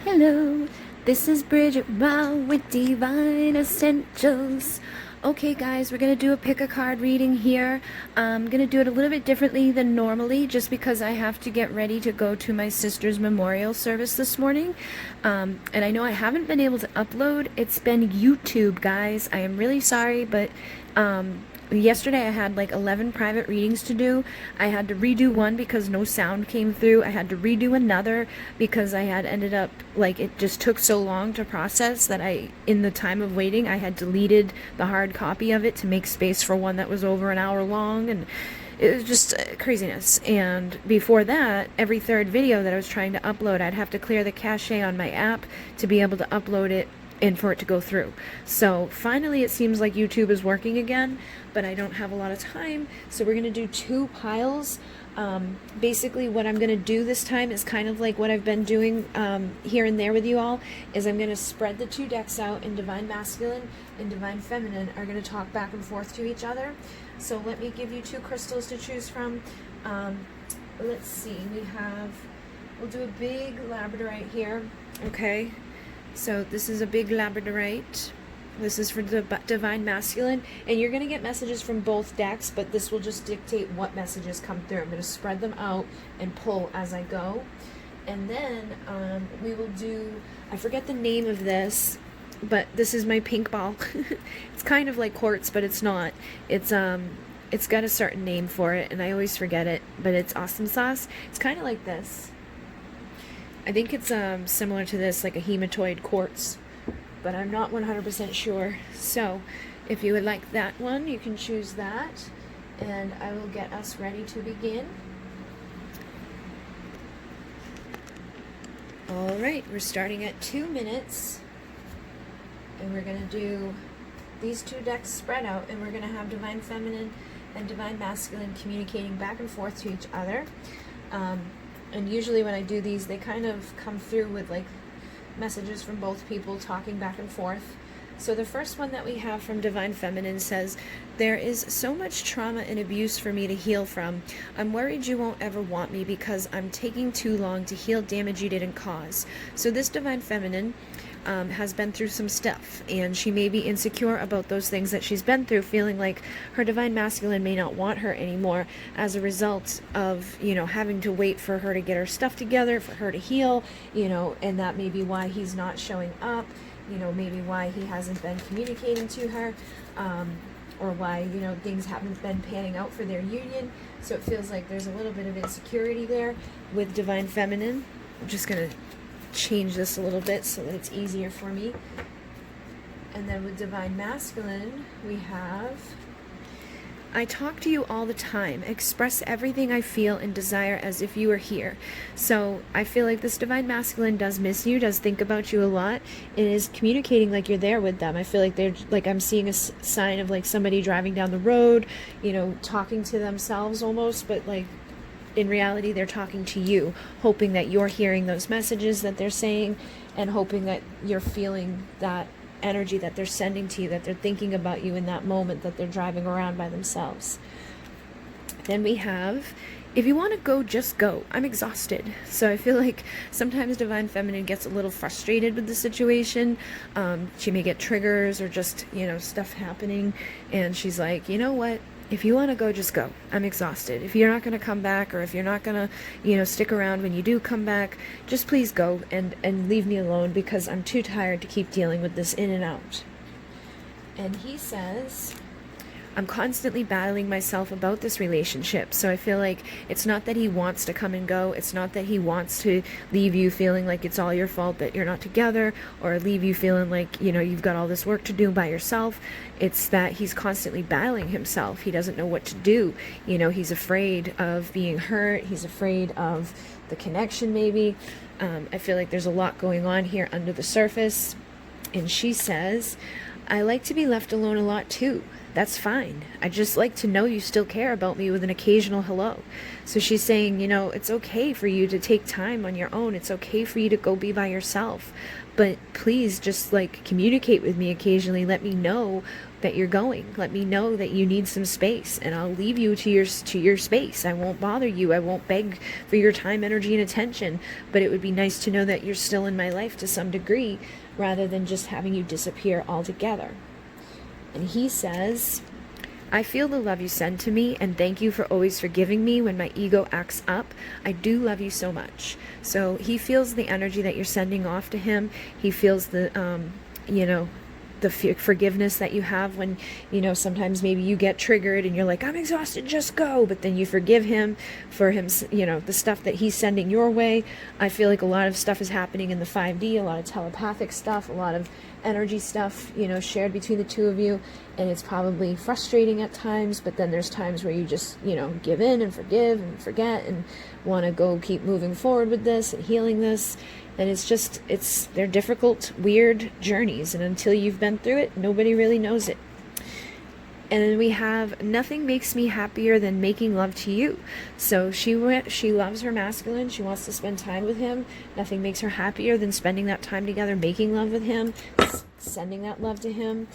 Hello, this is Bridget with Divine Essentials. Okay guys, we're going to do a pick a card reading here. I'm going to do it a little bit differently than normally just because I have to get ready to go to my sister's memorial service this morning. And I know I haven't been able to upload. It's been YouTube, guys. I am really sorry, but yesterday I had like 11 private readings to do. I had to redo one because no sound came through. I had to redo another because I had ended up, like, it just took so long to process that in the time of waiting, I had deleted the hard copy of it to make space for one that was over an hour long, and it was just craziness. And before that, every third video that I was trying to upload, I'd have to clear the cache on my app to be able to upload it and for it to go through. So finally it seems like YouTube is working again, but I don't have a lot of time, so we're gonna do two piles. Basically what I'm gonna do this time is kind of like what I've been doing here and there with you all, is I'm gonna spread the two decks out, and Divine Masculine and Divine Feminine are gonna talk back and forth to each other. So let me give you two crystals to choose from. Let's see, we'll do a big labradorite here, okay? So this is a big labradorite. This is for the Divine Masculine, and you're going to get messages from both decks, but this will just dictate what messages come through. I'm going to spread them out and pull as I go. And then we will do, I forget the name of this, but this is my pink ball. It's kind of like quartz, but it's not. It's got a certain name for it, and I always forget it, but it's awesome sauce. It's kind of like this. I think it's similar to this, like a hematoid quartz, but I'm not 100% sure. So if you would like that one, you can choose that, and I will get us ready to begin. All right, we're starting at 2 minutes, and we're going to do these two decks spread out, and we're going to have Divine Feminine and Divine Masculine communicating back and forth to each other. And usually when I do these, they kind of come through with like messages from both people talking back and forth. So the first one that we have from Divine Feminine says, "There is so much trauma and abuse for me to heal from. I'm worried you won't ever want me because I'm taking too long to heal damage you didn't cause." So this Divine Feminine has been through some stuff, and she may be insecure about those things that she's been through, feeling like her Divine Masculine may not want her anymore as a result of, having to wait for her to get her stuff together, for her to heal, and that may be why he's not showing up, maybe why he hasn't been communicating to her, or why, things haven't been panning out for their union. So it feels like there's a little bit of insecurity there with Divine Feminine. I'm just going to change this a little bit so that it's easier for me. And then with Divine Masculine, we have, "I talk to you all the time, express everything I feel and desire as if you were here." So I feel like this Divine Masculine does miss you, does think about you a lot, and is communicating like you're there with them. I feel like they're like, I'm seeing a sign of like somebody driving down the road, talking to themselves almost, but like in reality they're talking to you, hoping that you're hearing those messages that they're saying, and hoping that you're feeling that energy that they're sending to you, that they're thinking about you in that moment that they're driving around by themselves. Then we have, "If you want to go, just go. I'm exhausted." So I feel like sometimes Divine Feminine gets a little frustrated with the situation. She may get triggers or just, stuff happening, and she's like, "You know what? If you want to go, just go. I'm exhausted. If you're not going to come back, or if you're not going to, stick around when you do come back, just please go and leave me alone because I'm too tired to keep dealing with this in and out." And he says, "I'm constantly battling myself about this relationship." So I feel like it's not that he wants to come and go. It's not that he wants to leave you feeling like it's all your fault that you're not together, or leave you feeling like, you've got all this work to do by yourself. It's that he's constantly battling himself. He doesn't know what to do. He's afraid of being hurt. He's afraid of the connection maybe. I feel like there's a lot going on here under the surface. And she says, "I like to be left alone a lot too. that's fine. I just like to know you still care about me with an occasional hello. So she's saying, you know, it's okay for you to take time on your own. It's okay for you to go be by yourself. But please just like communicate with me occasionally. Let me know that you're going. Let me know that you need some space, and I'll leave you to your space. I won't bother you. I won't beg for your time, energy, and attention. But it would be nice to know that you're still in my life to some degree, rather than just having you disappear altogether. And he says, I feel the love you send to me, and thank you for always forgiving me when my ego acts up. I do love you so much. So he feels the energy that you're sending off to him. He feels the, the forgiveness that you have when, sometimes maybe you get triggered and you're like, I'm exhausted, just go. But then you forgive him for him, the stuff that he's sending your way. I feel like a lot of stuff is happening in the 5D, a lot of telepathic stuff, a lot of energy stuff, shared between the two of you. And it's probably frustrating at times, but then there's times where you just, give in and forgive and forget and want to go keep moving forward with this and healing this. And they're difficult, weird journeys. And until you've been through it, nobody really knows it. And then we have, nothing makes me happier than making love to you. So she loves her masculine. She wants to spend time with him. Nothing makes her happier than spending that time together, making love with him, sending that love to him,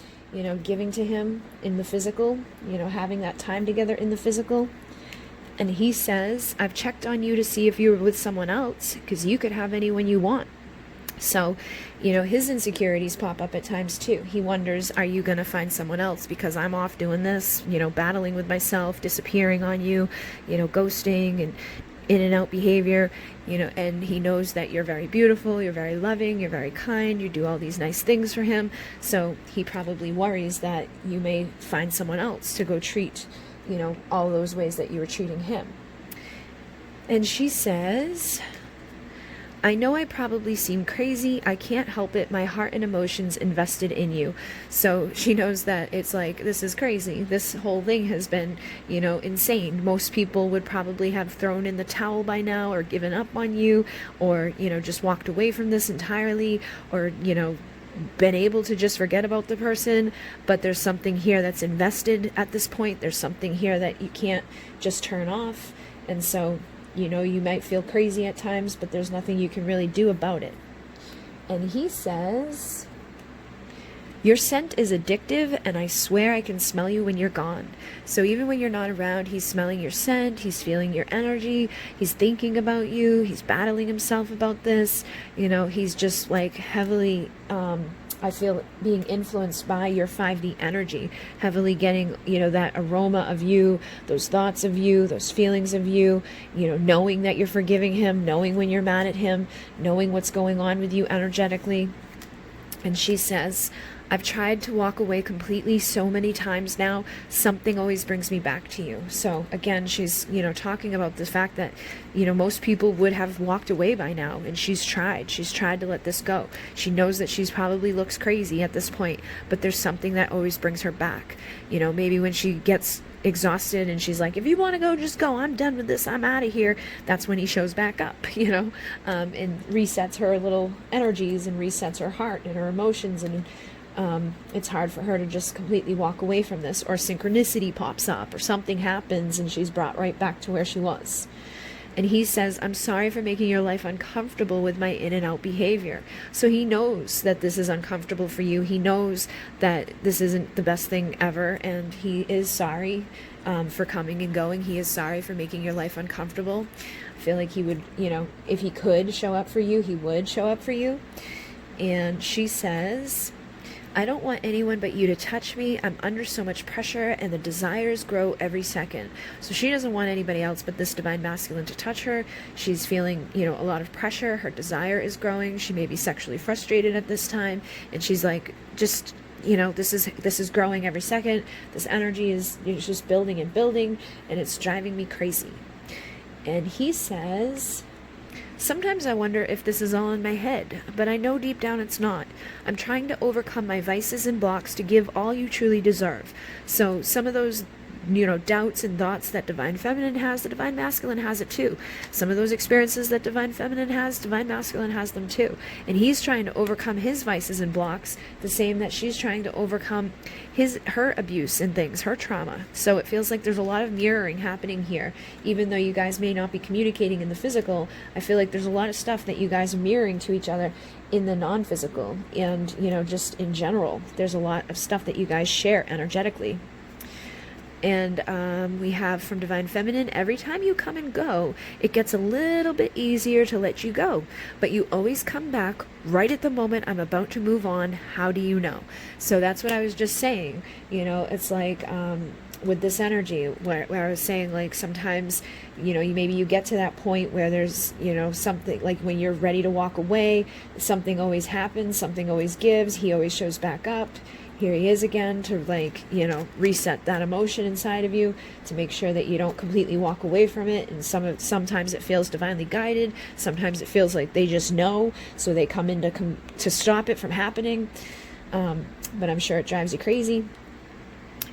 giving to him in the physical, having that time together in the physical. And he says, I've checked on you to see if you were with someone else, because you could have anyone you want. So, his insecurities pop up at times too. He wonders, are you going to find someone else? Because I'm off doing this, battling with myself, disappearing on you, ghosting and in and out behavior, and he knows that you're very beautiful, you're very loving, you're very kind, you do all these nice things for him. So he probably worries that you may find someone else to go treat, all those ways that you were treating him. And she says, I know I probably seem crazy. I can't help it. My heart and emotions invested in you. So she knows that it's like, this is crazy. This whole thing has been, insane. Most people would probably have thrown in the towel by now, or given up on you, or, just walked away from this entirely, or, been able to just forget about the person. But there's something here that's invested at this point. There's something here that you can't just turn off. And so, you might feel crazy at times, but there's nothing you can really do about it. And he says, your scent is addictive, and I swear I can smell you when you're gone. So even when you're not around, he's smelling your scent, he's feeling your energy, he's thinking about you, he's battling himself about this. He's just like heavily, I feel, being influenced by your 5D energy, heavily getting, that aroma of you, those thoughts of you, those feelings of you, knowing that you're forgiving him, knowing when you're mad at him, knowing what's going on with you energetically. And she says, I've tried to walk away completely so many times now. Something always brings me back to you. So again, she's, talking about the fact that, most people would have walked away by now, and she's tried to let this go. She knows that she's probably looks crazy at this point, but there's something that always brings her back. Maybe when she gets exhausted and she's like, if you want to go, just go, I'm done with this, I'm out of here. That's when he shows back up, and resets her little energies and resets her heart and her emotions. And it's hard for her to just completely walk away from this, or synchronicity pops up or something happens and she's brought right back to where she was. And he says, I'm sorry for making your life uncomfortable with my in and out behavior. So he knows that this is uncomfortable for you. He knows that this isn't the best thing ever. And he is sorry for coming and going. He is sorry for making your life uncomfortable. I feel like he would, if he could show up for you, he would show up for you. And she says, I don't want anyone but you to touch me. I'm under so much pressure, and the desires grow every second. So she doesn't want anybody else but this divine masculine to touch her. She's feeling, a lot of pressure. Her desire is growing. She may be sexually frustrated at this time, and she's like, just, this is growing every second. This energy is just building and building, and it's driving me crazy. And he says, sometimes I wonder if this is all in my head, but I know deep down it's not. I'm trying to overcome my vices and blocks to give all you truly deserve. So some of those doubts and thoughts that divine feminine has, the divine masculine has it too. Some of those experiences that divine feminine has, divine masculine has them too. And he's trying to overcome his vices and blocks, the same that she's trying to overcome her abuse and things, her trauma. So it feels like there's a lot of mirroring happening here. Even though you guys may not be communicating in the physical, I feel like there's a lot of stuff that you guys are mirroring to each other in the non-physical, and just in general there's a lot of stuff that you guys share energetically. And we have from divine feminine, every time you come and go, it gets a little bit easier to let you go, but you always come back right at the moment I'm about to move on. How do you know? So that's what I was just saying. It's like with this energy where I was saying, like, sometimes maybe you get to that point where there's something, like when you're ready to walk away, something always happens, something always gives, he always shows back up. Here he is again to reset that emotion inside of you, to make sure that you don't completely walk away from it. And sometimes it feels divinely guided, sometimes it feels like they just know, so they come in to stop it from happening. But I'm sure it drives you crazy.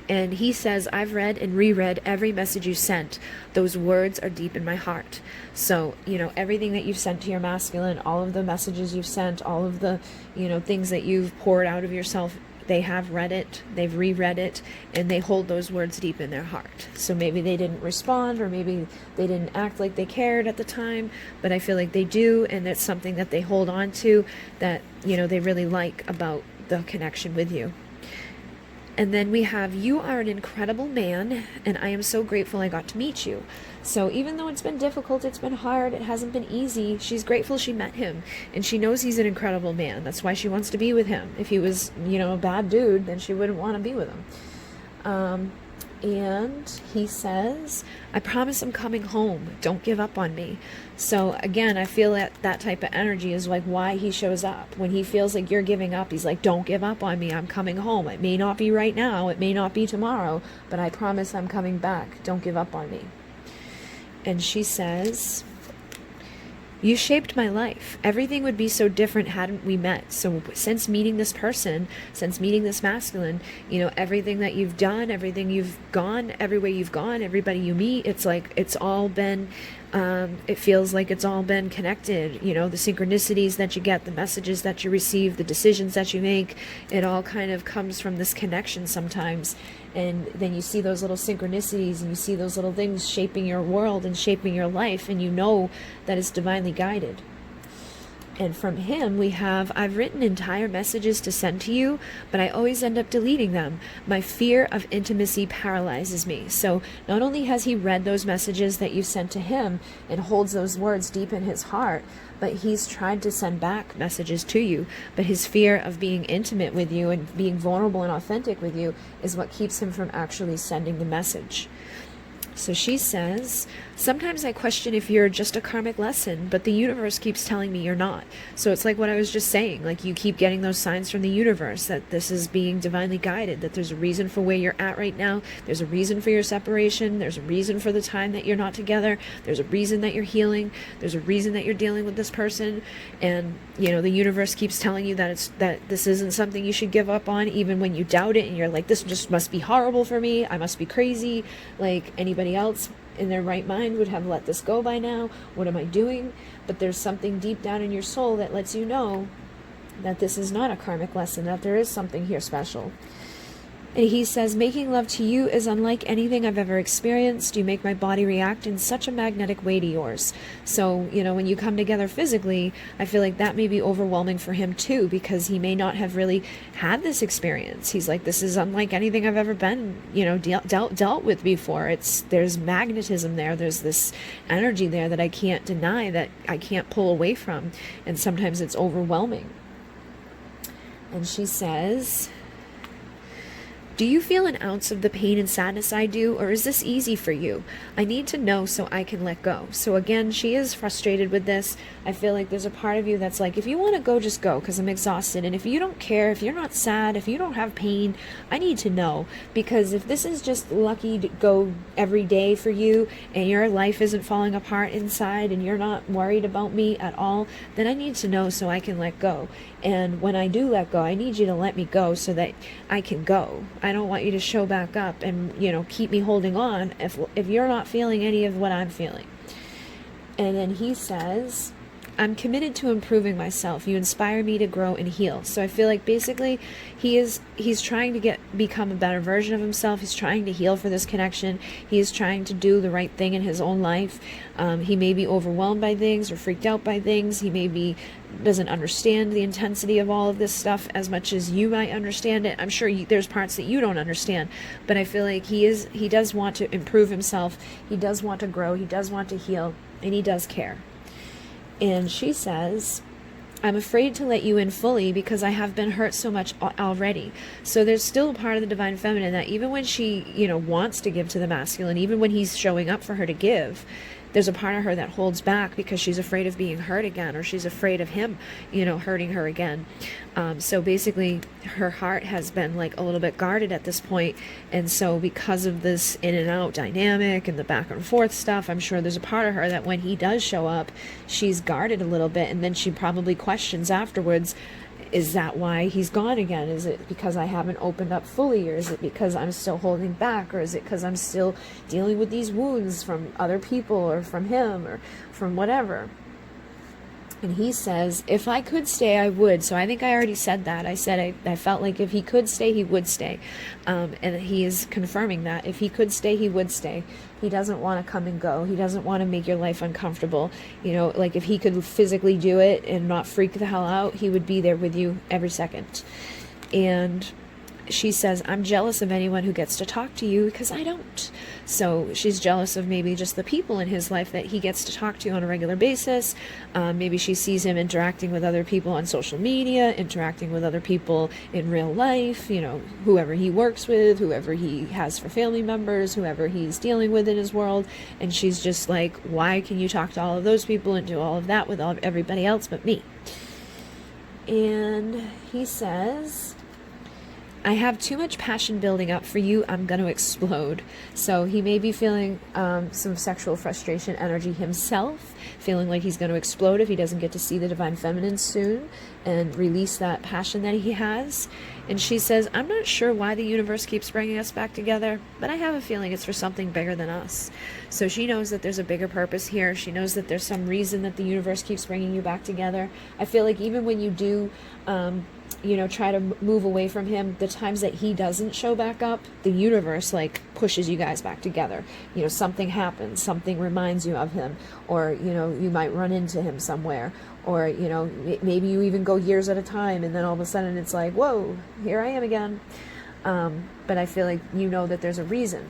And he says, I've read and reread every message you sent. Those words are deep in my heart. So, everything that you've sent to your masculine, all of the messages you've sent, all of the, things that you've poured out of yourself, they have read it, they've reread it, and they hold those words deep in their heart. So maybe they didn't respond, or maybe they didn't act like they cared at the time, but I feel like they do, and it's something that they hold on to that, they really like about the connection with you. And then we have, you are an incredible man, and I am so grateful I got to meet you. So even though it's been difficult, it's been hard, it hasn't been easy, she's grateful she met him, and she knows he's an incredible man. That's why she wants to be with him. If he was, a bad dude, then she wouldn't want to be with him. And he says, I promise I'm coming home. Don't give up on me. So again, I feel that type of energy is like why he shows up. When he feels like you're giving up, he's like, don't give up on me. I'm coming home. It may not be right now. It may not be tomorrow, but I promise I'm coming back. Don't give up on me. And she says, you shaped my life. Everything would be so different hadn't we met. So since meeting this person, since meeting this masculine, everything that you've done, everything you've gone, everywhere you've gone, everybody you meet, it's like it's all been, it feels like it's all been connected. The synchronicities that you get, the messages that you receive, the decisions that you make, it all kind of comes from this connection sometimes. And then you see those little synchronicities, and you see those little things shaping your world and shaping your life, and you know that it's divinely guided. And from him we have, I've written entire messages to send to you, but I always end up deleting them. My fear of intimacy paralyzes me. So not only has he read those messages that you sent to him and holds those words deep in his heart, but he's tried to send back messages to you. But his fear of being intimate with you and being vulnerable and authentic with you is what keeps him from actually sending the message. So she says, sometimes I question if you're just a karmic lesson, but the universe keeps telling me you're not. So it's like what I was just saying, like you keep getting those signs from the universe that this is being divinely guided, that there's a reason for where you're at right now. There's a reason for your separation. There's a reason for the time that you're not together. There's a reason that you're healing. There's a reason that you're dealing with this person. And, the universe keeps telling you that this isn't something you should give up on, even when you doubt it and you're like, this just must be horrible for me. I must be crazy. Like anybody else in their right mind would have let this go by now. What am I doing? But there's something deep down in your soul that lets you know that this is not a karmic lesson, that there is something here special. And he says, making love to you is unlike anything I've ever experienced. You make my body react in such a magnetic way to yours. So, when you come together physically, I feel like that may be overwhelming for him too, because he may not have really had this experience. He's like, this is unlike anything I've ever been, dealt with before. There's magnetism there. There's this energy there that I can't deny, that I can't pull away from. And sometimes it's overwhelming. And she says, do you feel an ounce of the pain and sadness I do, or is this easy for you? I need to know so I can let go. So again, she is frustrated with this. I feel like there's a part of you that's like, if you want to go, just go, because I'm exhausted. And if you don't care, if you're not sad, if you don't have pain, I need to know. Because if this is just lucky to go every day for you, and your life isn't falling apart inside, and you're not worried about me at all, then I need to know so I can let go. And when I do let go, I need you to let me go so that I can go. I don't want you to show back up and, you know, keep me holding on if you're not feeling any of what I'm feeling. And then he says, I'm committed to improving myself. You inspire me to grow and heal. So I feel like basically he's trying to become a better version of himself. He's trying to heal for this connection. He is trying to do the right thing in his own life. He may be overwhelmed by things or freaked out by things. He maybe doesn't understand the intensity of all of this stuff as much as you might understand it. I'm sure there's parts that you don't understand, but I feel like he does want to improve himself. He does want to grow. He does want to heal, and he does care. And she says, I'm afraid to let you in fully because I have been hurt so much already. So there's still a part of the divine feminine that even when she, you know, wants to give to the masculine, even when he's showing up for her to give, there's a part of her that holds back because she's afraid of being hurt again, or she's afraid of him, you know, hurting her again. So basically her heart has been like a little bit guarded at this point. And so because of this in and out dynamic and the back and forth stuff, I'm sure there's a part of her that when he does show up, she's guarded a little bit. And then she probably questions afterwards, is that why he's gone again? Is it because I haven't opened up fully? Or is it because I'm still holding back? Or is it because I'm still dealing with these wounds from other people or from him or from whatever? And he says, if I could stay, I would. So I think I already said that. I said I felt like if he could stay, he would stay. And he is confirming that. If he could stay, he would stay. He doesn't want to come and go. He doesn't want to make your life uncomfortable. You know, like if he could physically do it and not freak the hell out, he would be there with you every second. And she says, I'm jealous of anyone who gets to talk to you because I don't. So she's jealous of maybe just the people in his life that he gets to talk to on a regular basis. Maybe she sees him interacting with other people on social media, interacting with other people in real life, you know, whoever he works with, whoever he has for family members, whoever he's dealing with in his world. And she's just like, why can you talk to all of those people and do all of that with everybody else but me? And he says, I have too much passion building up for you. I'm going to explode. So he may be feeling some sexual frustration energy himself, feeling like he's going to explode if he doesn't get to see the divine feminine soon and release that passion that he has. And she says, I'm not sure why the universe keeps bringing us back together, but I have a feeling it's for something bigger than us. So she knows that there's a bigger purpose here. She knows that there's some reason that the universe keeps bringing you back together. I feel like even when you do you know, try to move away from him, the times that he doesn't show back up, the universe like pushes you guys back together. You know, something happens, something reminds you of him, or, you know, you might run into him somewhere, or, you know, maybe you even go years at a time and then all of a sudden it's like, whoa, here I am again. But I feel like you know that there's a reason.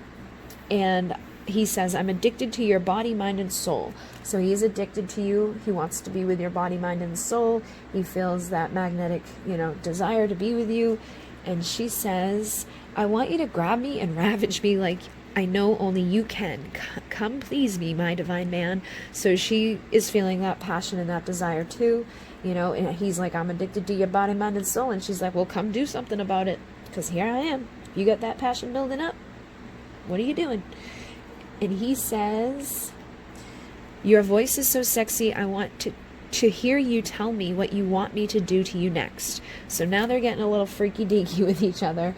And he says, I'm addicted to your body, mind, and soul. So he is addicted to you. He wants to be with your body, mind, and soul. He feels that magnetic, you know, desire to be with you. And she says, I want you to grab me and ravage me like I know only you can. Come please me, my divine man. So she is feeling that passion and that desire too. You know, and he's like, I'm addicted to your body, mind, and soul. And she's like, well, come do something about it. Because here I am. You got that passion building up. What are you doing? And he says, your voice is so sexy, I want to hear you tell me what you want me to do to you next. So now they're getting a little freaky deaky with each other.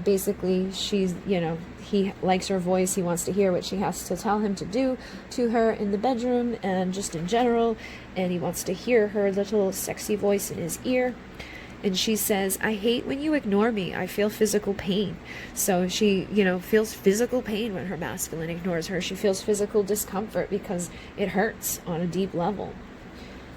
Basically, she's, you know, he likes her voice. He wants to hear what she has to tell him to do to her in the bedroom and just in general. And he wants to hear her little sexy voice in his ear. And she says, I hate when you ignore me. I feel physical pain. So she, you know, feels physical pain when her masculine ignores her. She feels physical discomfort because it hurts on a deep level.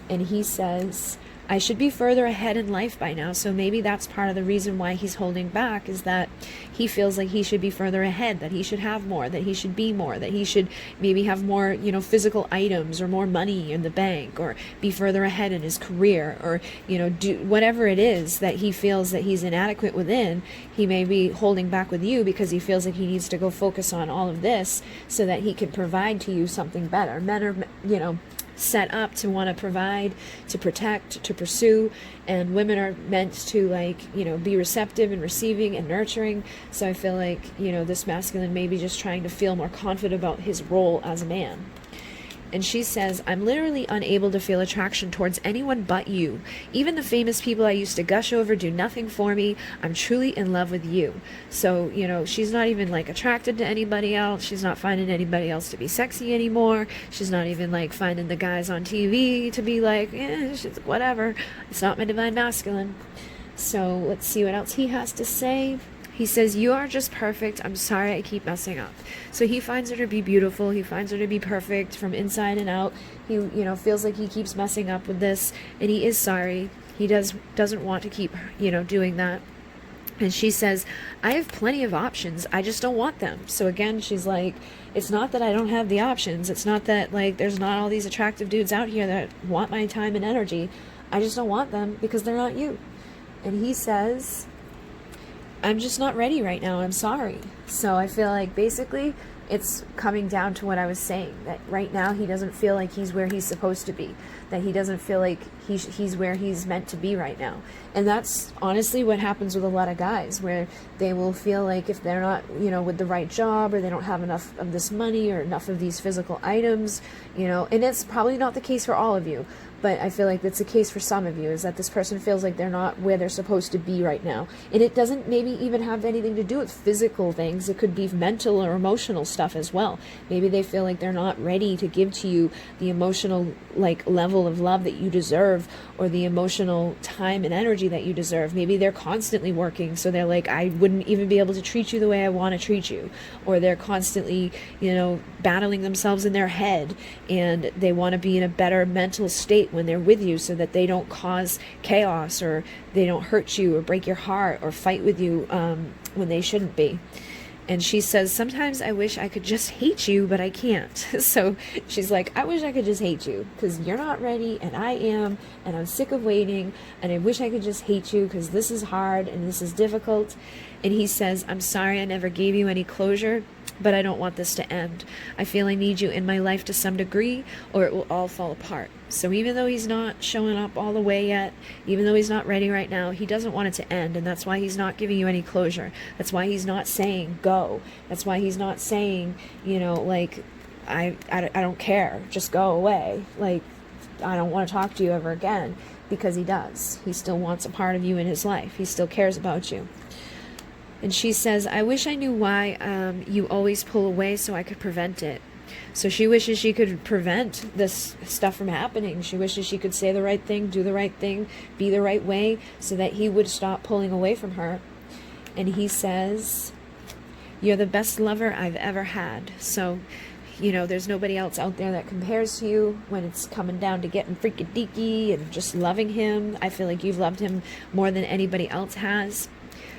And he says, I should be further ahead in life by now. So maybe that's part of the reason why he's holding back, is that he feels like he should be further ahead, that he should have more, that he should be more, that he should maybe have more, you know, physical items or more money in the bank, or be further ahead in his career, or, you know, do whatever it is that he feels that he's inadequate within. He may be holding back with you because he feels like he needs to go focus on all of this so that he can provide to you something better. Men are, you know, set up to want to provide, to protect, to pursue, and women are meant to, like, you know, be receptive and receiving and nurturing. So I feel like, you know, this masculine may be just trying to feel more confident about his role as a man. And she says, I'm literally unable to feel attraction towards anyone but you. Even the famous people I used to gush over do nothing for me. I'm truly in love with you. So, you know, she's not even like attracted to anybody else. She's not finding anybody else to be sexy anymore. She's not even like finding the guys on TV to be like, whatever. It's not my divine masculine. So let's see what else he has to say. He says, you are just perfect. I'm sorry I keep messing up. So he finds her to be beautiful. He finds her to be perfect from inside and out. He, you know, feels like he keeps messing up with this, and he is sorry. He doesn't want to keep, you know, doing that. And she says, I have plenty of options. I just don't want them. So again, she's like, it's not that I don't have the options. It's not that, like, there's not all these attractive dudes out here that want my time and energy. I just don't want them because they're not you. And he says, I'm just not ready right now. I'm sorry. So I feel like basically it's coming down to what I was saying, that right now he doesn't feel like he's where he's supposed to be, that he doesn't feel like he's where he's meant to be right now. And that's honestly what happens with a lot of guys, where they will feel like if they're not, you know, with the right job, or they don't have enough of this money or enough of these physical items, you know, and it's probably not the case for all of you, but I feel like that's the case for some of you, is that this person feels like they're not where they're supposed to be right now. And it doesn't maybe even have anything to do with physical things. It could be mental or emotional stuff as well. Maybe they feel like they're not ready to give to you the emotional, like, level of love that you deserve, or the emotional time and energy that you deserve. Maybe they're constantly working, so they're like, I wouldn't even be able to treat you the way I want to treat you. Or they're constantly, you know, battling themselves in their head, and they want to be in a better mental state when they're with you, so that they don't cause chaos, or they don't hurt you or break your heart or fight with you when they shouldn't be. And she says, sometimes I wish I could just hate you, but I can't. So she's like, I wish I could just hate you because you're not ready, and I am, and I'm sick of waiting, and I wish I could just hate you because this is hard and this is difficult. And he says, I'm sorry I never gave you any closure, but I don't want this to end. I feel I need you in my life to some degree, or it will all fall apart. So even though he's not showing up all the way yet, even though he's not ready right now, he doesn't want it to end, and that's why he's not giving you any closure. That's why he's not saying go. That's why he's not saying, you know, like, I don't care, just go away. Like, I don't want to talk to you ever again, because he does. He still wants a part of you in his life. He still cares about you. And she says, I wish I knew why you always pull away so I could prevent it. So she wishes she could prevent this stuff from happening. She wishes she could say the right thing, do the right thing, be the right way, so that he would stop pulling away from her. And he says, you're the best lover I've ever had. So, you know, there's nobody else out there that compares to you when it's coming down to getting freaky deaky and just loving him. I feel like you've loved him more than anybody else has.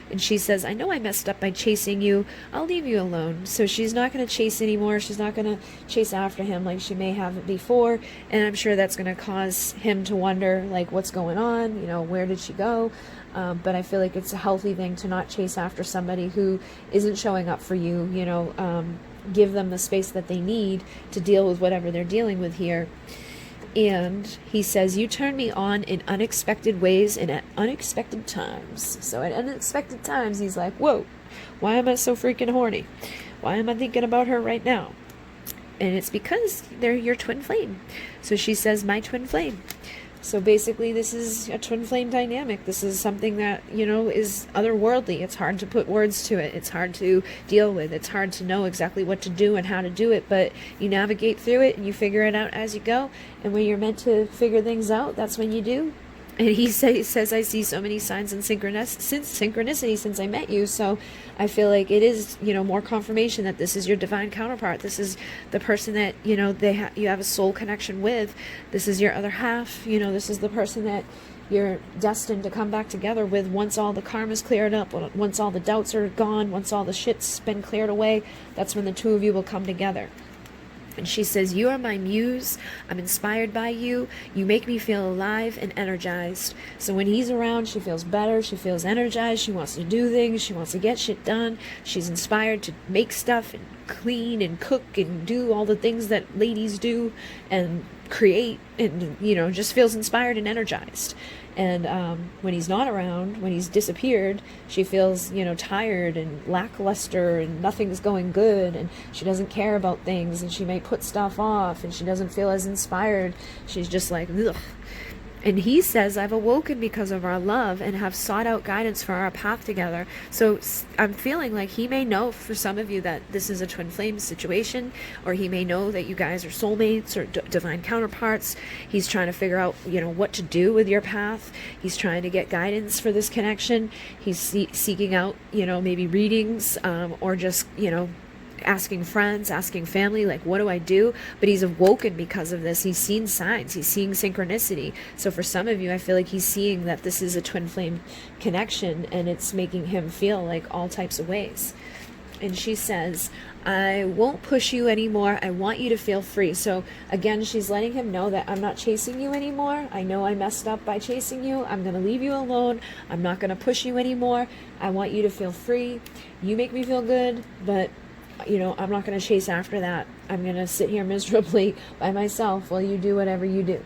And she says, I know I messed up by chasing you. I'll leave you alone. So she's not going to chase anymore. She's not going to chase after him like she may have before. And I'm sure that's going to cause him to wonder, like, what's going on? You know, where did she go? But I feel like it's a healthy thing to not chase after somebody who isn't showing up for you. You know, give them the space that they need to deal with whatever they're dealing with here. And he says, you turn me on in unexpected ways and at unexpected times. So at unexpected times, he's like, whoa, why am I so freaking horny? Why am I thinking about her right now? And it's because they're your twin flame. So she says, my twin flame. So basically, this is a twin flame dynamic. This is something that, you know, is otherworldly. It's hard to put words to it. It's hard to deal with. It's hard to know exactly what to do and how to do it. But you navigate through it and you figure it out as you go. And when you're meant to figure things out, that's when you do. And he says, I see so many signs and synchronicity since I met you. So I feel like it is, you know, more confirmation that this is your divine counterpart. This is the person that, you know, you have a soul connection with. This is your other half. You know, this is the person that you're destined to come back together with once all the karma's cleared up, once all the doubts are gone, once all the shit's been cleared away. That's when the two of you will come together. And she says, you are my muse. I'm inspired by you. You make me feel alive and energized. So when he's around, she feels better. She feels energized. She wants to do things. She wants to get shit done. She's inspired to make stuff and clean and cook and do all the things that ladies do. And create and, just feels inspired and energized. And when he's not around, when he's disappeared, she feels, tired and lackluster and nothing's going good and she doesn't care about things and she may put stuff off and she doesn't feel as inspired. She's just like, ugh. And he says, I've awoken because of our love and have sought out guidance for our path together. So I'm feeling like he may know for some of you that this is a twin flame situation, or he may know that you guys are soulmates or divine counterparts. He's trying to figure out, what to do with your path. He's trying to get guidance for this connection. He's seeking out, maybe readings or just, asking friends, asking family, like, what do I do? But he's awoken because of this. He's seen signs. He's seeing synchronicity. So for some of you, I feel like he's seeing that this is a twin flame connection and it's making him feel like all types of ways. And she says, I won't push you anymore. I want you to feel free. So again, she's letting him know that I'm not chasing you anymore. I know I messed up by chasing you. I'm going to leave you alone. I'm not going to push you anymore. I want you to feel free. You make me feel good, but I'm not going to chase after that. I'm going to sit here miserably by myself while you do whatever you do.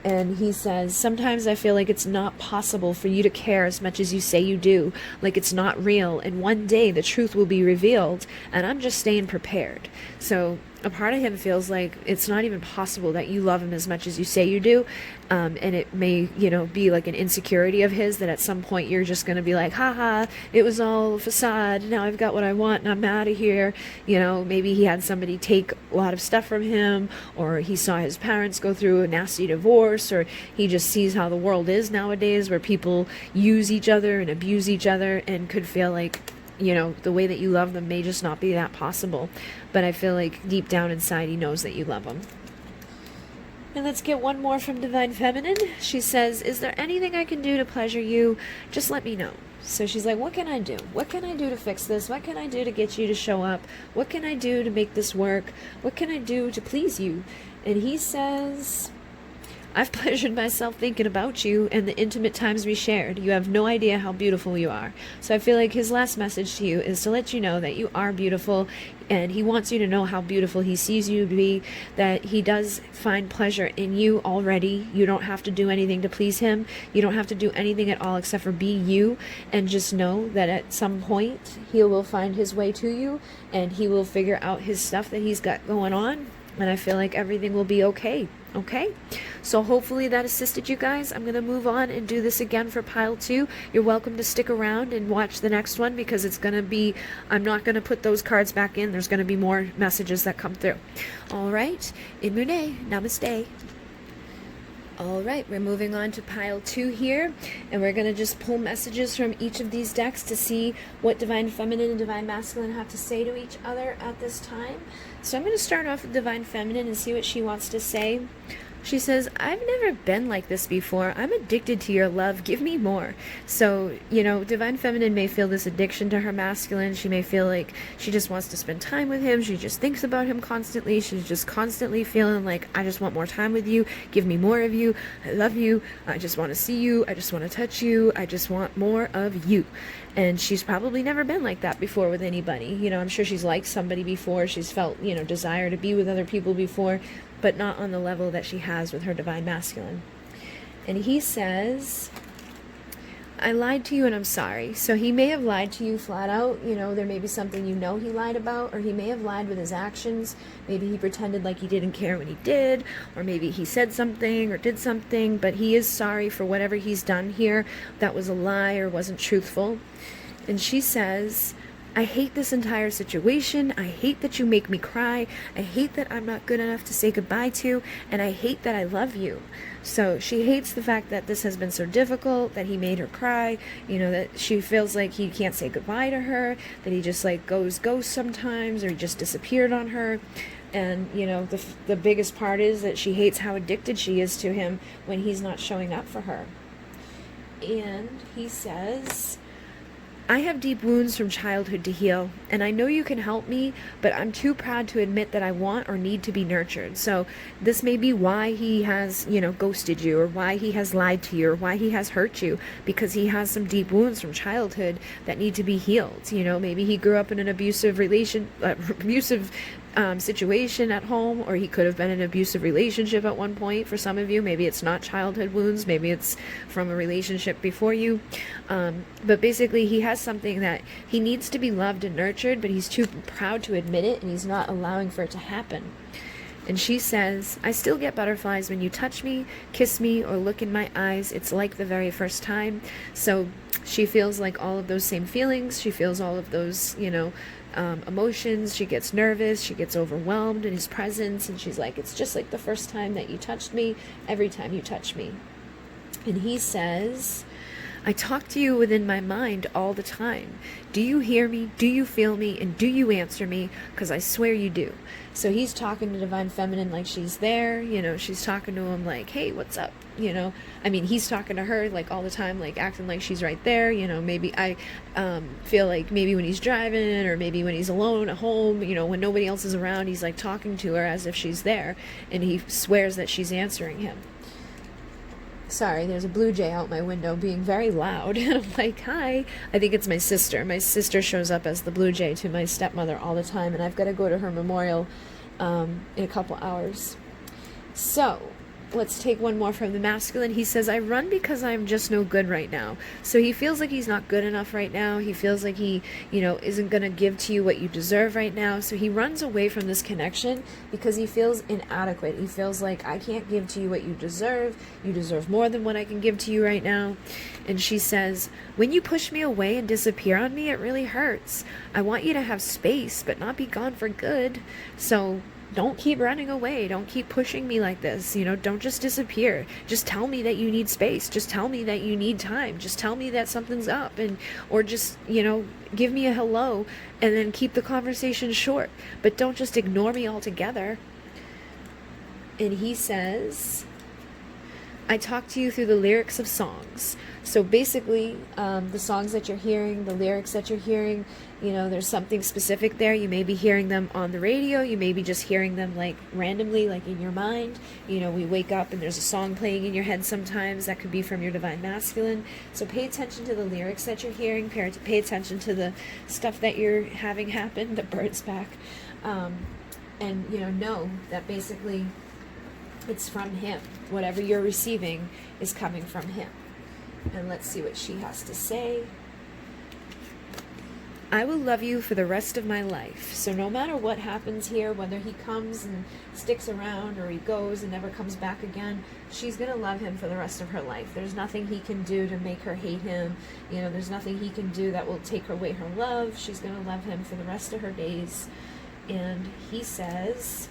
And he says, sometimes I feel like it's not possible for you to care as much as you say you do, like it's not real. And one day the truth will be revealed, and I'm just staying prepared. So a part of him feels like it's not even possible that you love him as much as you say you do. And it may, be like an insecurity of his that at some point you're just going to be like, haha, it was all a facade. Now I've got what I want and I'm out of here. Maybe he had somebody take a lot of stuff from him, or he saw his parents go through a nasty divorce, or he just sees how the world is nowadays where people use each other and abuse each other and could feel like, the way that you love them may just not be that possible. But I feel like deep down inside, he knows that you love him. And let's get one more from Divine Feminine. She says, is there anything I can do to pleasure you? Just let me know. So she's like, what can I do? What can I do to fix this? What can I do to get you to show up? What can I do to make this work? What can I do to please you? And he says, I've pleasured myself thinking about you and the intimate times we shared. You have no idea how beautiful you are. So I feel like his last message to you is to let you know that you are beautiful, and he wants you to know how beautiful he sees you to be, that he does find pleasure in you already. You don't have to do anything to please him. You don't have to do anything at all except for be you, and just know that at some point he will find his way to you and he will figure out his stuff that he's got going on, and I feel like everything will be okay. Okay, so hopefully that assisted you guys. I'm going to move on and do this again for pile 2. You're welcome to stick around and watch the next one, because it's going to be, I'm not going to put those cards back in. There's going to be more messages that come through. All right, Imune, namaste. All right, we're moving on to pile 2 here, and we're going to just pull messages from each of these decks to see what Divine Feminine and Divine Masculine have to say to each other at this time. So I'm going to start off with Divine Feminine and see what she wants to say. She says, I've never been like this before. I'm addicted to your love. Give me more. So, Divine Feminine may feel this addiction to her masculine. She may feel like she just wants to spend time with him. She just thinks about him constantly. She's just constantly feeling like, I just want more time with you. Give me more of you. I love you. I just want to see you. I just want to touch you. I just want more of you. And she's probably never been like that before with anybody. I'm sure she's liked somebody before. She's felt, desire to be with other people before, but not on the level that she has with her Divine Masculine. And he says, I lied to you and I'm sorry. So he may have lied to you flat out. There may be something he lied about, or he may have lied with his actions. Maybe he pretended like he didn't care when he did, or maybe he said something or did something, but he is sorry for whatever he's done here that was a lie or wasn't truthful. And she says, I hate this entire situation. I hate that you make me cry. I hate that I'm not good enough to say goodbye to, and I hate that I love you. So she hates the fact that this has been so difficult, that he made her cry, that she feels like he can't say goodbye to her, that he just goes ghost sometimes, or he just disappeared on her. And, the biggest part is that she hates how addicted she is to him when he's not showing up for her. And he says, I have deep wounds from childhood to heal, and I know you can help me, but I'm too proud to admit that I want or need to be nurtured. So this may be why he has, ghosted you, or why he has lied to you, or why he has hurt you, because he has some deep wounds from childhood that need to be healed. Maybe he grew up in an abusive situation at home, or he could have been in an abusive relationship at one point. For some of you, maybe it's not childhood wounds, maybe it's from a relationship before you. But basically, he has something that he needs to be loved and nurtured, but he's too proud to admit it, and he's not allowing for it to happen. And she says, I still get butterflies when you touch me, kiss me, or look in my eyes. It's like the very first time. So she feels like all of those same feelings. She feels all of those, emotions. She gets nervous. She gets overwhelmed in his presence. And she's like, it's just like the first time that you touched me, every time you touch me. And he says, I talk to you within my mind all the time. Do you hear me? Do you feel me? And do you answer me? Because I swear you do. So he's talking to Divine Feminine like she's there. She's talking to him like, hey, what's up? He's talking to her like all the time, like acting like she's right there. Maybe I feel like maybe when he's driving, or maybe when he's alone at home, when nobody else is around, he's like talking to her as if she's there. And he swears that she's answering him. Sorry, there's a blue jay out my window being very loud. And I'm like, hi. I think it's my sister. My sister shows up as the blue jay to my stepmother all the time, and I've got to go to her memorial in a couple hours. So let's take one more from the masculine. He says, I run because I'm just no good right now. So he feels like he's not good enough right now. He feels like he, isn't going to give to you what you deserve right now. So he runs away from this connection because he feels inadequate. He feels like, I can't give to you what you deserve. You deserve more than what I can give to you right now. And she says, when you push me away and disappear on me, it really hurts. I want you to have space, but not be gone for good. So don't keep running away. Don't keep pushing me like this. Don't just disappear. Just tell me that you need space. Just tell me that you need time. Just tell me that something's up, or just, give me a hello and then keep the conversation short. But don't just ignore me altogether. And he says, I talk to you through the lyrics of songs. So basically, the songs that you're hearing, the lyrics that you're hearing, there's something specific there. You may be hearing them on the radio. You may be just hearing them like randomly, like in your mind. We wake up and there's a song playing in your head sometimes. That could be from your Divine Masculine. So pay attention to the lyrics that you're hearing. Pay attention to the stuff that you're having happen. The bird's back. And, know that basically it's from him. Whatever you're receiving is coming from him. And let's see what she has to say. I will love you for the rest of my life. So no matter what happens here, whether he comes and sticks around or he goes and never comes back again, she's going to love him for the rest of her life. There's nothing he can do to make her hate him. There's nothing he can do that will take away her love. She's going to love him for the rest of her days. And he says,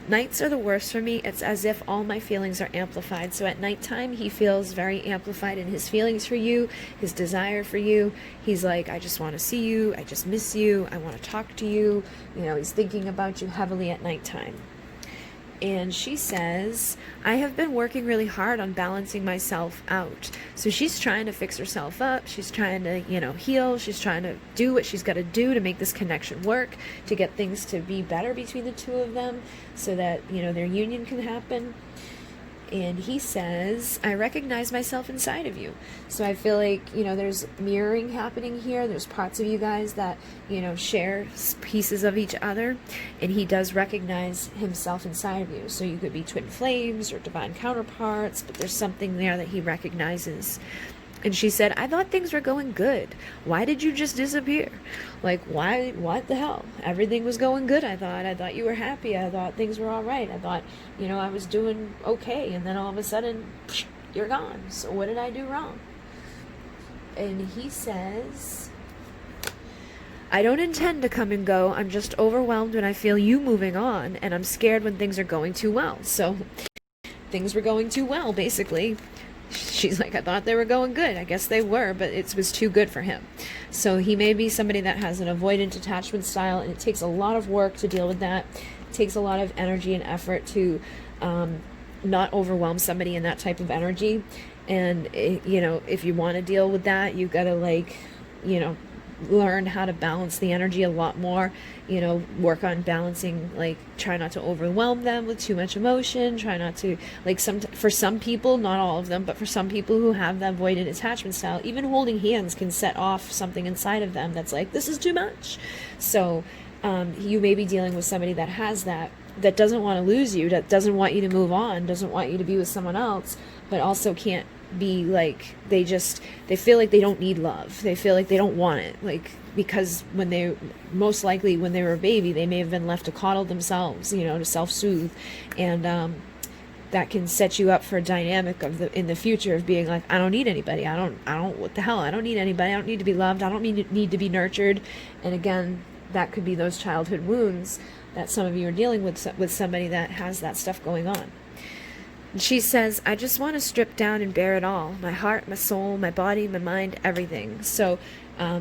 nights are the worst for me. It's as if all my feelings are amplified. So at nighttime, he feels very amplified in his feelings for you, his desire for you. He's like, I just want to see you. I just miss you. I want to talk to you. He's thinking about you heavily at nighttime. And she says, I have been working really hard on balancing myself out. So she's trying to fix herself up. She's trying to, heal. She's trying to do what she's got to do to make this connection work, to get things to be better between the two of them so that, their union can happen. And he says, I recognize myself inside of you. So I feel like, there's mirroring happening here. There's parts of you guys that, share pieces of each other. And he does recognize himself inside of you. So you could be twin flames or divine counterparts, but there's something there that he recognizes. And she said, I thought things were going good. Why did you just disappear? Like, why? What the hell? Everything was going good, I thought. I thought you were happy. I thought things were all right. I thought, I was doing okay. And then all of a sudden, you're gone. So what did I do wrong? And he says, I don't intend to come and go. I'm just overwhelmed when I feel you moving on. And I'm scared when things are going too well. So things were going too well, basically. She's like, I thought they were going good. I guess they were, but it was too good for him. So he may be somebody that has an avoidant attachment style, and it takes a lot of work to deal with that. It takes a lot of energy and effort to not overwhelm somebody in that type of energy. And, if you want to deal with that, you've got to, learn how to balance the energy a lot more, work on balancing, try not to overwhelm them with too much emotion, try not to, for some people, not all of them, but for some people who have that avoidant attachment style, even holding hands can set off something inside of them that's like, this is too much. So you may be dealing with somebody that has that doesn't want to lose you, that doesn't want you to move on, doesn't want you to be with someone else, but also can't be like, they feel like they don't need love. They feel like they don't want it. Like, because most likely when they were a baby, they may have been left to coddle themselves, to self-soothe. And that can set you up for a dynamic in the future of being like, I don't need anybody. I don't, what the hell? I don't need anybody. I don't need to be loved. I don't need to be nurtured. And again, that could be those childhood wounds that some of you are dealing with somebody that has that stuff going on. And she says, I just want to strip down and bear it all. My heart, my soul, my body, my mind, everything. So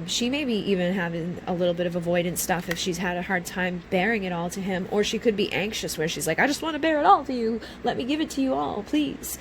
she may be even having a little bit of avoidance stuff if she's had a hard time bearing it all to him. Or she could be anxious where she's like, I just want to bear it all to you. Let me give it to you all, please.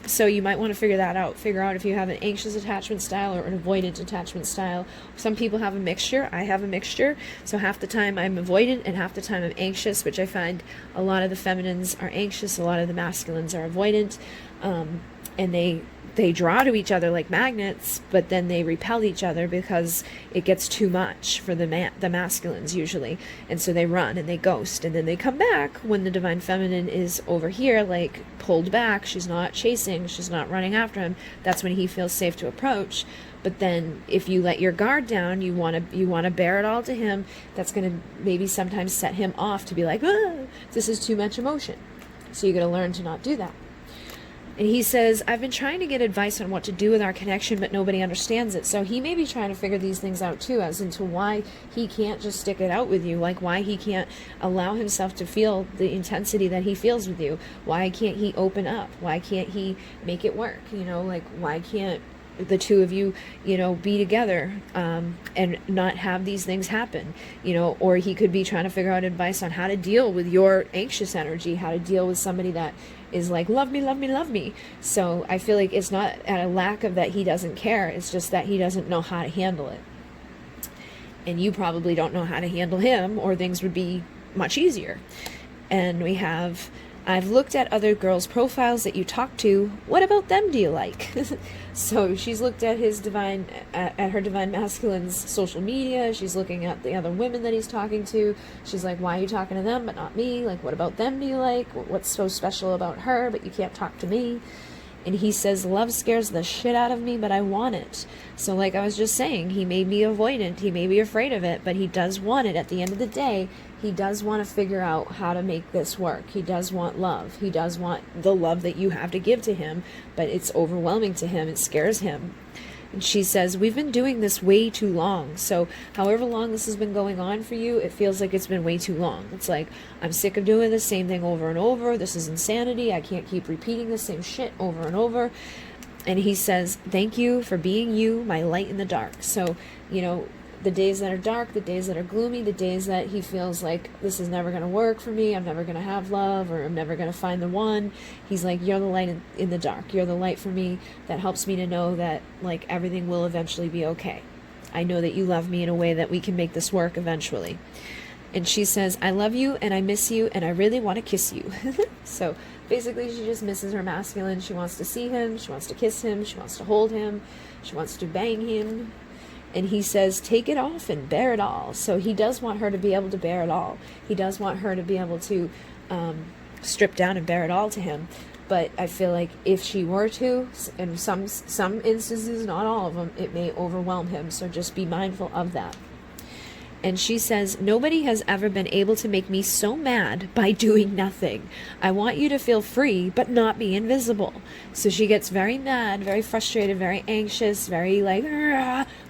So you might want to figure that out. Figure out if you have an anxious attachment style or an avoidant attachment style. Some people have a mixture. I have a mixture. So half the time I'm avoidant and half the time I'm anxious, which I find a lot of the feminines are anxious, a lot of the masculines are avoidant. And they draw to each other like magnets, but then they repel each other because it gets too much for the masculines usually. And so they run and they ghost, and then they come back when the divine feminine is over here, like pulled back. She's not chasing, she's not running after him. That's when he feels safe to approach. But then if you let your guard down, you want to bear it all to him. That's going to maybe sometimes set him off to be like, this is too much emotion. So you're going to learn to not do that. And he says, I've been trying to get advice on what to do with our connection, but nobody understands it. So he may be trying to figure these things out too, as into why he can't just stick it out with you, like why he can't allow himself to feel the intensity that he feels with you. Why can't he open up? Why can't he make it work? Like why can't the two of you, be together and not have these things happen, or he could be trying to figure out advice on how to deal with your anxious energy, how to deal with somebody that is like, love me, love me, love me. So I feel like it's not at a lack of that he doesn't care. It's just that he doesn't know how to handle it. And you probably don't know how to handle him, or things would be much easier. And we have, I've looked at other girls' profiles that you talk to. What about them do you like? So she's looked at at her divine masculine's social media. She's looking at the other women that he's talking to. She's like, why are you talking to them but not me? Like, what about them do you like? What's so special about her but you can't talk to me? And he says, love scares the shit out of me, but I want it. So like I was just saying, he may be avoidant, he may be afraid of it, but he does want it. At the end of the day, he does want to figure out how to make this work. He does want love. He does want the love that you have to give to him, but it's overwhelming to him. It scares him. And she says, we've been doing this way too long. So however long this has been going on for you, it feels like it's been way too long. It's like, I'm sick of doing the same thing over and over. This is insanity. I can't keep repeating the same shit over and over. And he says, thank you for being you, my light in the dark. So, the days that are dark, the days that are gloomy, the days that he feels like this is never going to work for me, I'm never going to have love, or I'm never going to find the one. He's like, you're the light in the dark. You're the light for me that helps me to know that like everything will eventually be okay. I know that you love me in a way that we can make this work eventually. And she says, I love you and I miss you and I really want to kiss you. So basically she just misses her masculine. She wants to see him. She wants to kiss him. She wants to hold him. She wants to bang him. And he says, take it off and bear it all. So he does want her to be able to bear it all. He does want her to be able to strip down and bear it all to him. But I feel like if she were to, in some instances, not all of them, it may overwhelm him. So just be mindful of that. And she says, nobody has ever been able to make me so mad by doing nothing. I want you to feel free, but not be invisible. So she gets very mad, very frustrated, very anxious, very like,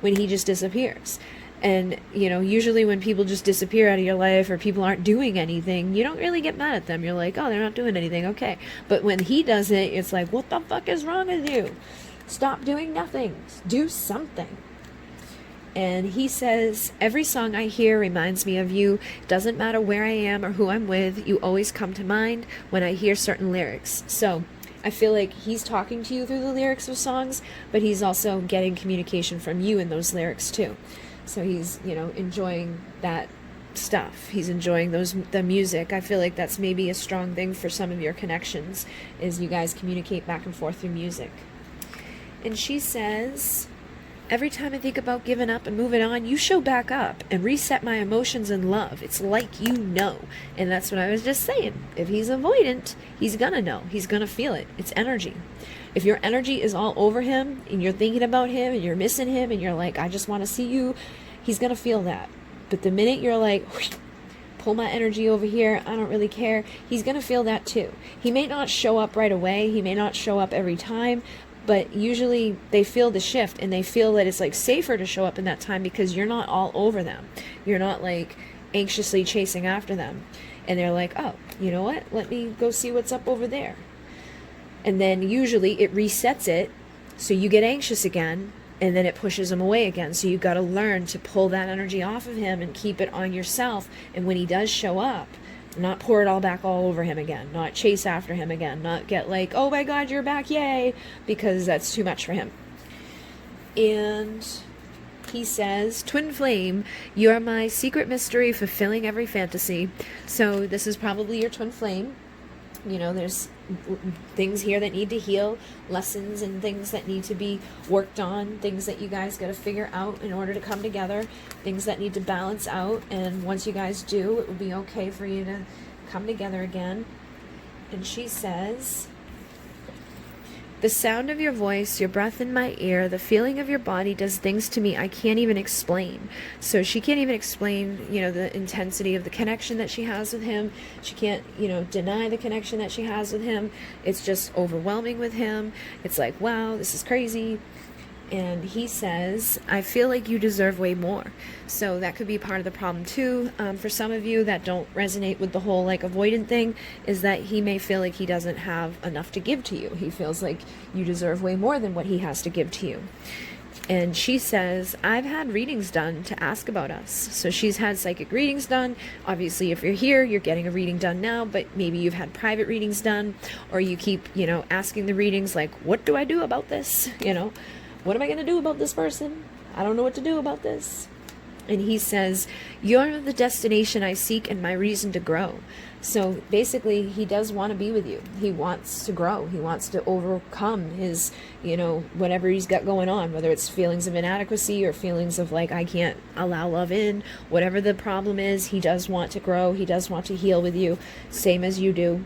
when he just disappears. And, usually when people just disappear out of your life or people aren't doing anything, you don't really get mad at them. You're like, oh, they're not doing anything. Okay. But when he does it, it's like, what the fuck is wrong with you? Stop doing nothing. Do something. And he says, every song I hear reminds me of you. Doesn't matter where I am or who I'm with. You always come to mind when I hear certain lyrics. So I feel like he's talking to you through the lyrics of songs, but he's also getting communication from you in those lyrics too. So he's, enjoying that stuff. He's enjoying the music. I feel like that's maybe a strong thing for some of your connections, is you guys communicate back and forth through music. And she says, every time I think about giving up and moving on, you show back up and reset my emotions in love. It's like you know. And that's what I was just saying. If he's avoidant, he's gonna know. He's gonna feel it. It's energy. If your energy is all over him and you're thinking about him and you're missing him and you're like, I just want to see you, he's gonna feel that. But the minute you're like, whoosh, pull my energy over here, I don't really care, he's gonna feel that too. He may not show up right away. He may not show up every time, but usually they feel the shift and they feel that it's like safer to show up in that time because you're not all over them. You're not like anxiously chasing after them. And they're like, oh, you know what? Let me go see what's up over there. And then usually it resets it. So you get anxious again and then it pushes him away again. So you've got to learn to pull that energy off of him and keep it on yourself. And when he does show up, not pour it all back all over him again, not chase after him again, not get like, oh my God, you're back, yay, because that's too much for him. And he says, twin flame, you are my secret mystery, fulfilling every fantasy. So this is probably your twin flame. You know, there's things here that need to heal, lessons and things that need to be worked on, things that you guys got to figure out in order to come together, things that need to balance out. And once you guys do, it will be okay for you to come together again. And she says, the sound of your voice, your breath in my ear, the feeling of your body does things to me I can't even explain. So she can't even explain, you know, the intensity of the connection that she has with him. She can't, you know, deny the connection that she has with him. It's just overwhelming with him. It's like, wow, this is crazy. And he says, I feel like you deserve way more. So that could be part of the problem too. For some of you that don't resonate with the whole like avoidant thing, is that he may feel like he doesn't have enough to give to you. He feels like you deserve way more than what he has to give to you. And she says, I've had readings done to ask about us. So she's had psychic readings done. Obviously, if you're here, you're getting a reading done now, but maybe you've had private readings done, or you keep, you know, asking the readings like, what do I do about this? You know, what am I going to do about this person? I don't know what to do about this. And he says, you're the destination I seek and my reason to grow. So basically, he does want to be with you. He wants to grow. He wants to overcome his, you know, whatever he's got going on, whether it's feelings of inadequacy or feelings of like, I can't allow love in, whatever the problem is, he does want to grow. He does want to heal with you, same as you do.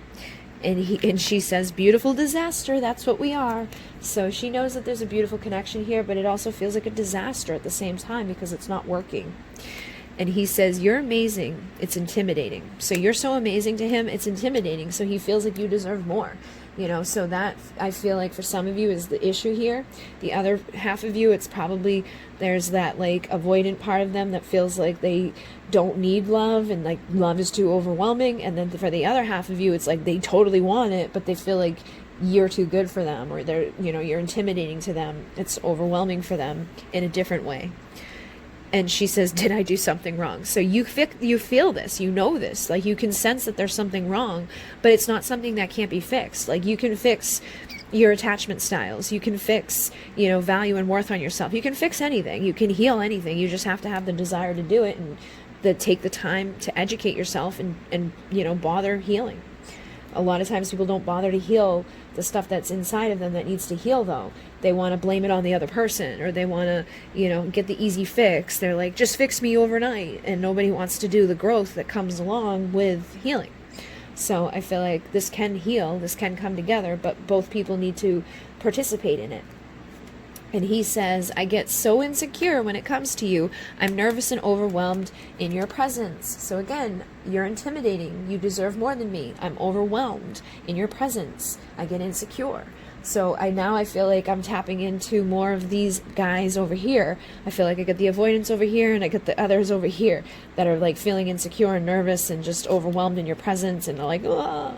And she says, beautiful disaster, that's what we are. So she knows that there's a beautiful connection here, but it also feels like a disaster at the same time because it's not working. And he says, you're amazing. It's intimidating. So you're so amazing to him, it's intimidating. So he feels like you deserve more. You know, so that I feel like for some of you is the issue here. The other half of you, it's probably there's that like avoidant part of them that feels like they don't need love and like love is too overwhelming. And then for the other half of you, it's like they totally want it, but they feel like you're too good for them, or they're, you know, you're intimidating to them. It's overwhelming for them in a different way. And she says, did I do something wrong? So you feel this, you know this, like you can sense that there's something wrong, but it's not something that can't be fixed. Like you can fix your attachment styles. You can fix, you know, value and worth on yourself. You can fix anything. You can heal anything. You just have to have the desire to do it and take the time to educate yourself and, you know, bother healing. A lot of times people don't bother to heal the stuff that's inside of them that needs to heal, though. They want to blame it on the other person, or they want to, you know, get the easy fix. They're like, just fix me overnight. And nobody wants to do the growth that comes along with healing. So I feel like this can heal, this can come together, but both people need to participate in it. And he says, I get so insecure when it comes to you. I'm nervous and overwhelmed in your presence. So again, you're intimidating. You deserve more than me. I'm overwhelmed in your presence. I get insecure. So I feel like I'm tapping into more of these guys over here. I feel like I get the avoidance over here and I get the others over here that are like feeling insecure and nervous and just overwhelmed in your presence and they're like, ah.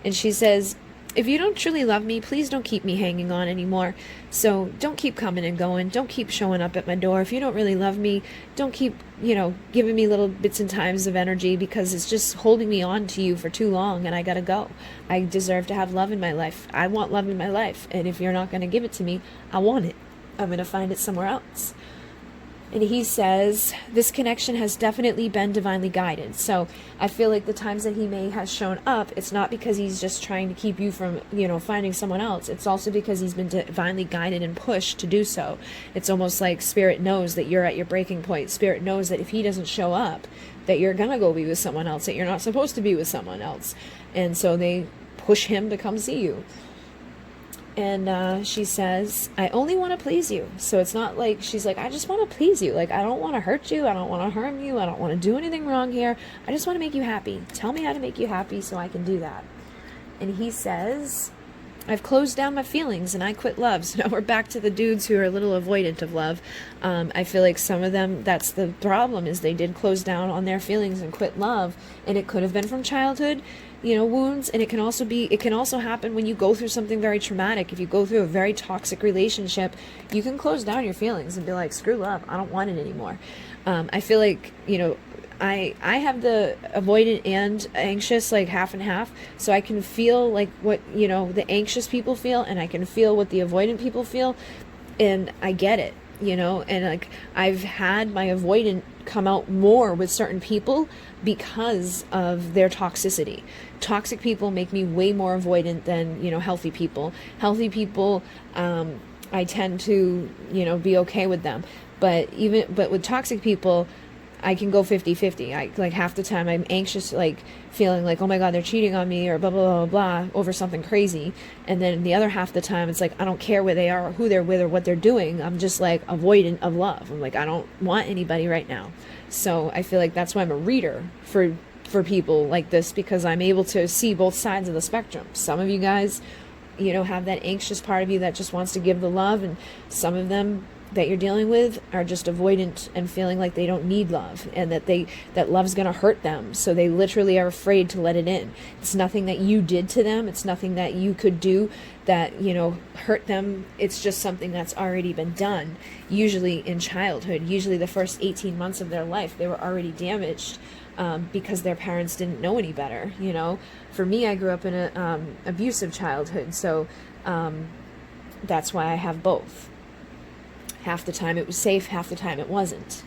And she says, if you don't truly love me, please don't keep me hanging on anymore. So don't keep coming and going. Don't keep showing up at my door. If you don't really love me, don't keep, you know, giving me little bits and times of energy because it's just holding me on to you for too long and I gotta go. I deserve to have love in my life. I want love in my life. And if you're not going to give it to me, I want it. I'm going to find it somewhere else. And he says, this connection has definitely been divinely guided. So I feel like the times that he may have shown up, it's not because he's just trying to keep you from, finding someone else. It's also because he's been divinely guided and pushed to do so. It's almost like Spirit knows that you're at your breaking point. Spirit knows that if he doesn't show up, that you're going to go be with someone else, that you're not supposed to be with someone else. And so they push him to come see you. And she says, I only want to please you. So it's not like, she's like, I just want to please you. Like, I don't want to hurt you. I don't want to harm you. I don't want to do anything wrong here. I just want to make you happy. Tell me how to make you happy so I can do that. And he says, I've closed down my feelings and I quit love. So now we're back to the dudes who are a little avoidant of love. I feel like some of them, that's the problem, is they did close down on their feelings and quit love. And it could have been from childhood, wounds. And it can also happen when you go through something very traumatic. If you go through a very toxic relationship, you can close down your feelings and be like, screw love, I don't want it anymore. I feel like, I have the avoidant and anxious, like half and half. So I can feel like what, the anxious people feel, and I can feel what the avoidant people feel. And I get it, and like I've had my avoidant come out more with certain people because of their toxicity. Toxic people make me way more avoidant than, healthy people. Healthy people, I tend to, be okay with them. But with toxic people, I can go 50-50. Like half the time I'm anxious, like feeling like, oh my God, they're cheating on me or blah, blah, blah, blah, over something crazy. And then the other half the time, it's like, I don't care where they are or who they're with or what they're doing. I'm just like avoidant of love. I'm like, I don't want anybody right now. So I feel like that's why I'm a reader for people like this, because I'm able to see both sides of the spectrum. Some of you guys, have that anxious part of you that just wants to give the love, and some of them that you're dealing with are just avoidant and feeling like they don't need love, and that love's going to hurt them. So they literally are afraid to let it in. It's nothing that you did to them. It's nothing that you could do that, hurt them. It's just something that's already been done, usually in childhood. Usually the first 18 months of their life, they were already damaged because their parents didn't know any better. For me, I grew up in an abusive childhood. So that's why I have both. Half the time it was safe, half the time it wasn't.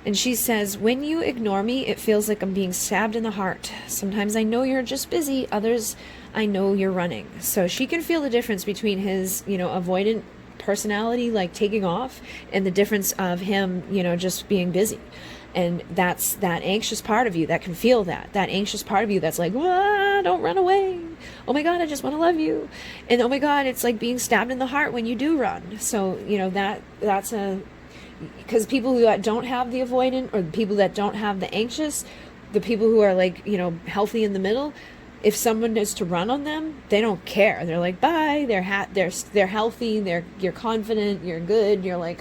And she says, when you ignore me, it feels like I'm being stabbed in the heart. Sometimes I know you're just busy. Others, I know you're running. So she can feel the difference between his, avoidant personality, like taking off, and the difference of him, just being busy. And that's that anxious part of you that can feel that anxious part of you that's like, don't run away. Oh my God, I just want to love you. And oh my God, it's like being stabbed in the heart when you do run. So, that's because people who don't have the avoidant, or the people that don't have the anxious, the people who are like, healthy in the middle, if someone is to run on them, they don't care. They're like, bye. They're healthy. You're confident. You're good. You're like,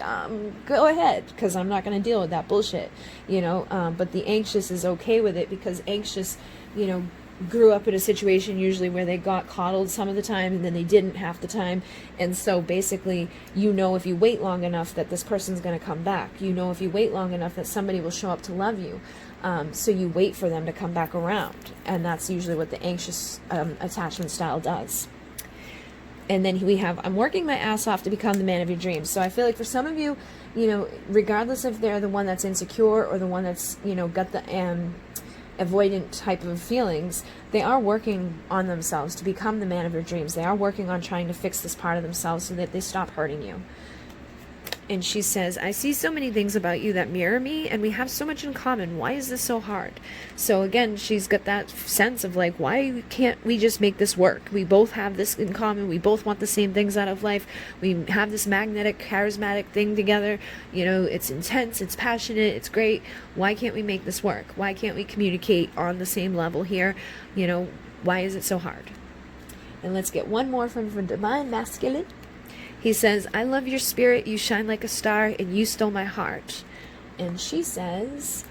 go ahead, because I'm not going to deal with that bullshit. But the anxious is okay with it, because anxious, grew up in a situation usually where they got coddled some of the time, and then they didn't half the time. And so basically, if you wait long enough that this person's going to come back. If you wait long enough that somebody will show up to love you. So you wait for them to come back around. And that's usually what the anxious attachment style does. And then we have, I'm working my ass off to become the man of your dreams. So I feel like for some of you, regardless if they're the one that's insecure or the one that's, got the avoidant type of feelings, they are working on themselves to become the man of your dreams. They are working on trying to fix this part of themselves so that they stop hurting you. And she says, I see so many things about you that mirror me, and we have so much in common. Why is this so hard? So again, she's got that sense of like, why can't we just make this work? We both have this in common. We both want the same things out of life. We have this magnetic, charismatic thing together. It's intense, it's passionate, it's great. Why can't we make this work? Why can't we communicate on the same level here? Why is it so hard? And let's get one more from Divine Masculine. He says, I love your spirit, you shine like a star, and you stole my heart. And she says,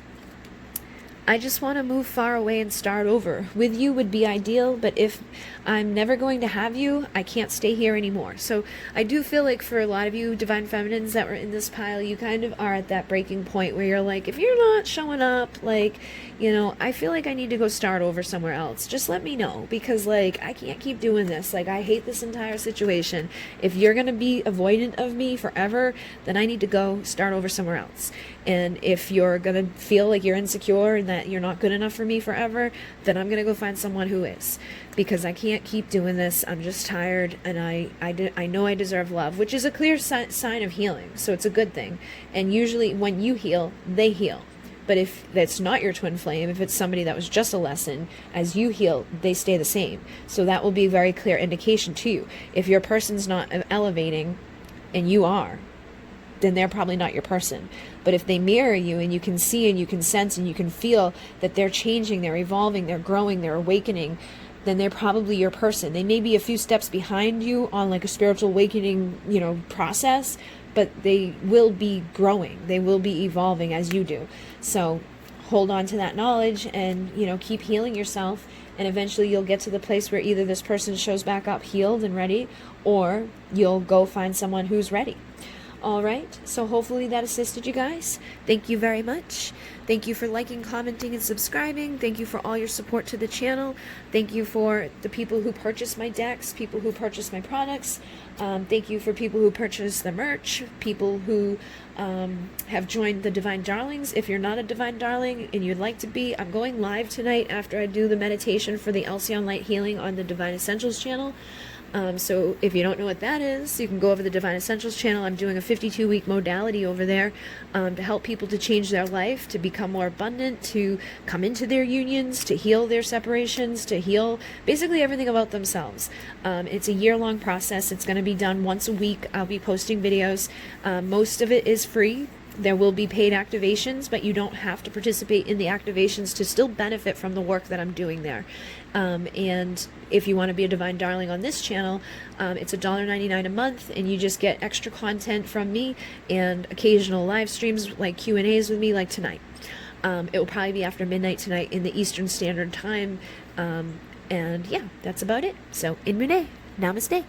I just want to move far away and start over. With you would be ideal, but if I'm never going to have you, I can't stay here anymore. So I do feel like for a lot of you Divine Feminines that were in this pile, you kind of are at that breaking point where you're like, if you're not showing up, like, you know, I feel like I need to go start over somewhere else. Just let me know, because like I can't keep doing this. Like, I hate this entire situation. If you're going to be avoidant of me forever, then I need to go start over somewhere else. And if you're going to feel like you're insecure and that you're not good enough for me forever, then I'm going to go find someone who is. Because I can't keep doing this. I'm just tired, and I know I deserve love, which is a clear sign of healing. So it's a good thing. And usually when you heal, they heal. But if that's not your twin flame, if it's somebody that was just a lesson, as you heal, they stay the same. So that will be a very clear indication to you. If your person's not elevating and you are, then they're probably not your person. But if they mirror you and you can see and you can sense and you can feel that they're changing, they're evolving, they're growing, they're awakening, then they're probably your person. They may be a few steps behind you on like a spiritual awakening, you know, process, but they will be growing. They will be evolving as you do. So hold on to that knowledge and, you know, keep healing yourself. And eventually you'll get to the place where either this person shows back up healed and ready, or you'll go find someone who's ready. All right, so hopefully that assisted you guys. Thank you very much. Thank you for liking, commenting, and subscribing. Thank you for all your support to the channel. Thank you for the people who purchase my decks, people who purchase my products. Thank you for people who purchase the merch, people who have joined the Divine Darlings. If you're not a Divine Darling and you'd like to be, I'm going live tonight after I do the meditation for the Alcyon Light Healing on the Divine Essentials channel. So if you don't know what that is, you can go over to the Divine Essentials channel. I'm doing a 52-week modality over there to help people to change their life, to become more abundant, to come into their unions, to heal their separations, to heal basically everything about themselves. It's a year-long process. It's going to be done once a week. I'll be posting videos. Most of it is free. There will be paid activations, but you don't have to participate in the activations to still benefit from the work that I'm doing there. And if you want to be a Divine Darling on this channel, it's $1.99 a month, and you just get extra content from me and occasional live streams like Q&As with me like tonight. It will probably be after midnight tonight in the Eastern Standard Time. And yeah, that's about it. So, in Mune, namaste.